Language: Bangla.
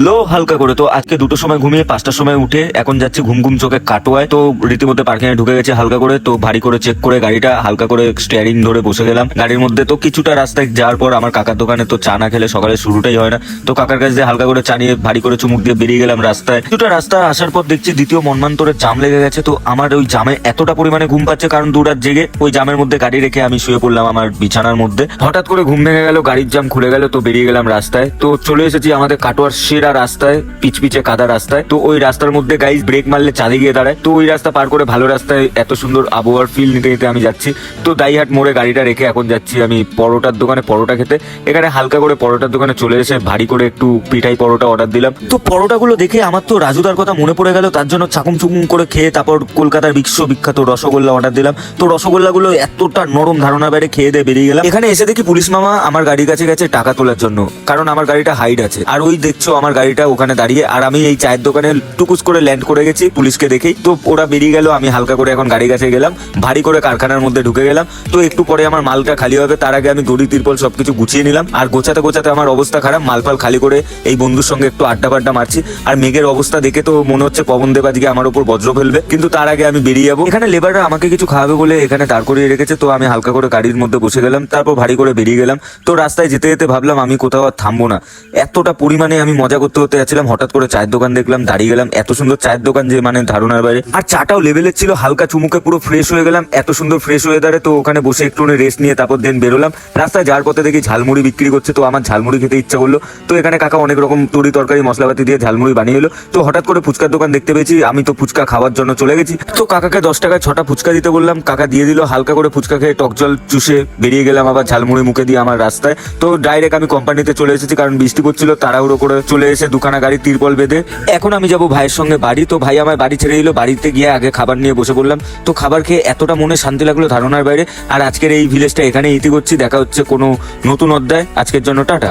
লো হালকা করে। তো আজকে 2টোর সময় ঘুমিয়ে 5টার সময় উঠে এখন যাচ্ছি ঘুম ঘুম চোখে কাটোয়ায়। তো রীতিমধ্যে পার্কিং এ ঢুকে গেছে হালকা করে। তো ভারী করে চেক করে গাড়িটা হালকা করে স্টিয়ারিং ধরে বসে গেলাম গাড়ির মধ্যে। তো কিছুটা রাস্তায় যাওয়ার পর আমার কাকার দোকানে তো চা না খেলে সকালে শুরুটাই হয় না। তো কাকার কাছে হালকা করে চা নিয়ে ভারী করে চুমুক দিয়ে বেরিয়ে গেলাম রাস্তায়। কিছুটা রাস্তা আসার পর দেখছি দ্বিতীয় মনমান্তরের জাম লেগে গেছে। তো আমার ওই জামে এতটা পরিমাণে ঘুম পাচ্ছে, কারণ 2 রাত জেগে ওই জামের মধ্যে গাড়ি রেখে আমি শুয়ে পড়লাম আমার বিছানার মধ্যে। হঠাৎ করে ঘুম ভেঙে গেল, গাড়ির জাম খুলে গেল। তো বেরিয়ে গেলাম রাস্তায়। তো চলে এসেছি আমাদের কাটোয়ার সেরা রাস্তায়, পিচপিচে কাদা রাস্তায়। তো ওই রাস্তার মধ্যে গাইজ ব্রেক মারলে চাঁদে গিয়ে দাঁড়ায়। তো ওই রাস্তা পার করে ভালো রাস্তায় এত সুন্দর আবহাওয়ার ফিল নিতে নিতে আমি যাচ্ছি। তো দাইহাট মোড়ে গাড়িটা রেখে এখন যাচ্ছি আমি পরোটার দোকানে পরোটা খেতে। এখানে হালকা করে পরোটার দোকানে চলে এসে ভারী করে একটু পিঠাই পরোটা অর্ডার দিলাম। তো পরোটাগুলো দেখে আমার তো রাজুদার কথা মনে পড়ে গেল, তার জন্য চাকুম চুকুম করে খেয়ে তারপর কলকাতার বিশ্ববিখ্যাত রসগোল্লা অর্ডার দিলাম। তো রসগোল্লাগুলো এতটা নরম, ধারণা বাইরে, খেয়ে দিয়ে বেরিয়ে গেলাম। এখানে এসে দেখি পুলিশ মামা আমার গাড়ির কাছে গেছে টাকা তোলার জন্য, কারণ আমার গাড়িটা হাইড আছে। আর ওই দেখছো আমার গাড়িটা ওখানে দাঁড়িয়ে, আর আমি এই চায়ের দোকানে টুকুস করে ল্যান্ড করে গেছি পুলিশকে দেখেই। তো ওরা বেরিয়ে গেল, আমি হালকা করে এখন গাড়ির কাছে গেলাম, ভারী করে কারখানার মধ্যে ঢুকে গেলাম। তো একটু পরে আমার মালটা খালি হবে, তার আগে আমি দড়ি তিরপল সবকিছু গুছিয়ে নিলাম। আর গোছাতে গোছাতে আমার অবস্থা খারাপ, মালপাল খালি করে এই বন্ধুর সঙ্গে একটু আড্ডা পাড্ডা মারছি। আর মেঘের অবস্থা দেখে তো মনে হচ্ছে পবন দেব আজকে আমার উপর বজ্র ফেলবে, কিন্তু তার আগে আমি বেরিয়ে যাবো। এখানে লেবাররা আমাকে কিছু খাওয়াবে বলে এখানে দাঁড় করিয়ে রেখেছে। তো আমি হালকা করে গাড়ির মধ্যে বসে গেলাম, তারপর ভারী করে বেরিয়ে গেলাম। তো রাস্তায় যেতে যেতে ভাবলাম আমি কোথাও আর থামবো না, এতটা পরিমাণে আমি মজা করতে করতে যাচ্ছিলাম। হঠাৎ করে চায়ের দোকান দেখলাম, দাঁড়িয়ে গেলাম। এত সুন্দর চায়ের দোকান যে মানে ধারণার বাইরে। আর চাটাও লেভেলের ছিল, হালকা চুমুকে পুরো ফ্রেশ হয়ে গেলাম এত সুন্দর ফ্রেশ ওয়েদারে। তো ওখানে বসে একটু রেস্ট নিয়ে তারপর দেন বেরোলাম। রাস্তায় যাওয়ার পথে দেখি ঝালমুড়ি বিক্রি করছে, তো আমার ঝালমুড়ি খেতে ইচ্ছা করলো। তো এখানে কাকা অনেক রকম তরি তরকারি মশলাপাতি দিয়ে ঝালমুড়ি বানিয়ে এলো। তো হঠাৎ করে ফুচকার দোকান দেখতে পেয়েছি, আমি তো ফুচকা খাওয়ার জন্য চলে গেছি। তো কাকাকে 10 টাকায় 6টা ফুচকা দিতে বললাম, কাকা দিয়ে দিল। হালকা করে ফুচকা খেয়ে টক জল চুষে বেরিয়ে গেলাম আবার ঝালমুড়ি মুখে দিয়ে আমার রাস্তায়। তো ডাইরেক্ট আমি কোম্পানিতে চলে এসেছি, কারণ বৃষ্টি পড়ছিল। তাড়াহুড়ো করে চলে এসে দুখানা গাড়ি তিরপল বেঁধে এখন আমি যাবো ভাইয়ের সঙ্গে বাড়ি। তো ভাই আমার বাড়ি ছেড়ে দিল, বাড়িতে গিয়ে আগে খাবার নিয়ে বসে পড়লাম। তো খাবার খেয়ে এতটা মনে শান্তি লাগলো ধারণার বাইরে। আর আজকের এই ভিলেজটা এখানে ইতি করছি। দেখা হচ্ছে কোনো নতুন অধ্যায়। আজকের জন্য টাটা।